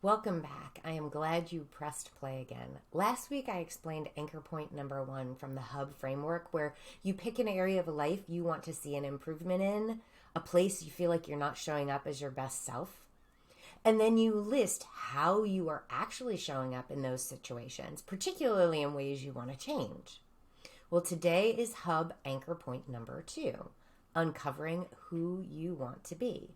Welcome back. I am glad you pressed play again. Last week I explained anchor point number 1 from the HUB framework, where you pick an area of life you want to see an improvement in, a place you feel like you're not showing up as your best self, and then you list how you are actually showing up in those situations, particularly in ways you want to change. Well, today is HUB anchor point number 2, uncovering who you want to be.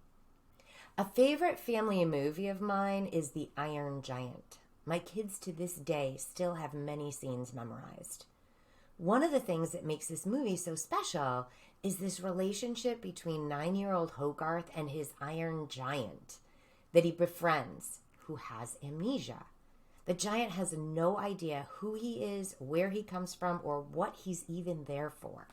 A favorite family movie of mine is The Iron Giant. My kids to this day still have many scenes memorized. One of the things that makes this movie so special is this relationship between 9-year-old Hogarth and his Iron Giant that he befriends, who has amnesia. The giant has no idea who he is, where he comes from, or what he's even there for.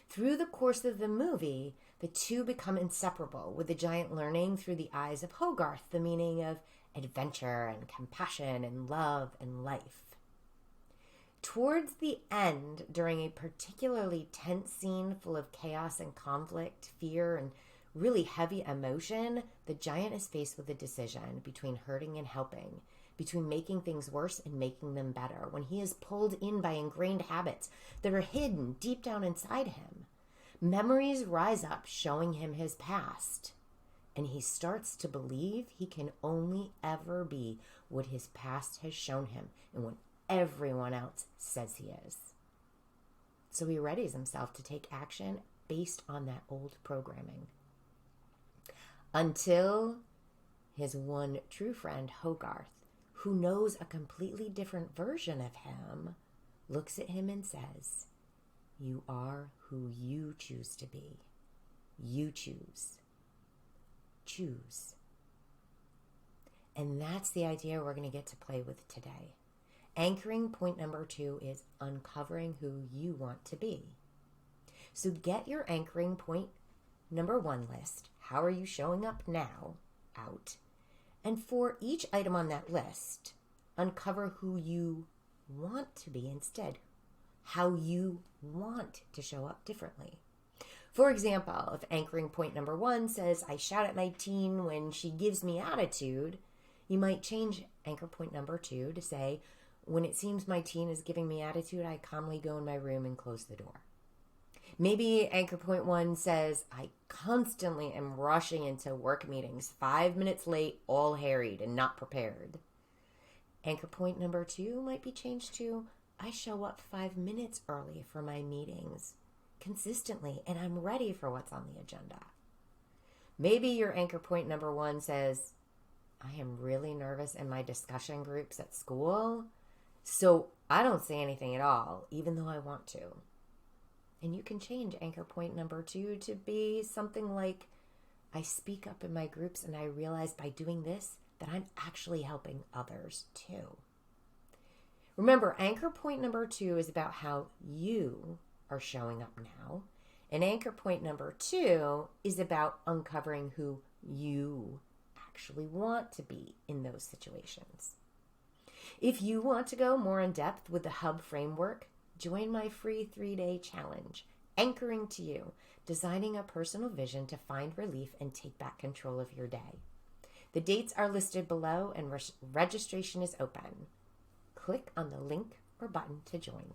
Through the course of the movie, the two become inseparable, with the giant learning through the eyes of Hogarth the meaning of adventure and compassion and love and life. Towards the end, during a particularly tense scene full of chaos and conflict, fear, and really heavy emotion, the giant is faced with a decision between hurting and helping, between making things worse and making them better, when he is pulled in by ingrained habits that are hidden deep down inside him. Memories rise up, showing him his past, and he starts to believe he can only ever be what his past has shown him and what everyone else says he is. So he readies himself to take action based on that old programming. Until his one true friend, Hogarth, who knows a completely different version of him, looks at him and says, "You are who you choose to be. You choose. Choose." And that's the idea we're going to get to play with today. Anchoring point number 2 is uncovering who you want to be. So get your anchoring point number 1 list. How are you showing up now? Out. And for each item on that list, uncover who you want to be instead. How you want to show up differently. For example, if anchoring point number 1 says, "I shout at my teen when she gives me attitude," you might change anchor point number 2 to say, "When it seems my teen is giving me attitude, I calmly go in my room and close the door." Maybe anchor point 1 says, "I constantly am rushing into work meetings, 5 minutes late, all harried and not prepared." Anchor point number 2 might be changed to, "I show up 5 minutes early for my meetings consistently, and I'm ready for what's on the agenda." Maybe your anchor point number 1 says, "I am really nervous in my discussion groups at school, so I don't say anything at all, even though I want to." And you can change anchor point number 2 to be something like, "I speak up in my groups and I realize by doing this that I'm actually helping others too." Remember, anchor point number 2 is about how you are showing up now. And anchor point number 2 is about uncovering who you actually want to be in those situations. If you want to go more in depth with the HUB framework, join my free 3-day challenge, Anchoring to You, designing a personal vision to find relief and take back control of your day. The dates are listed below and registration is open. Click on the link or button to join.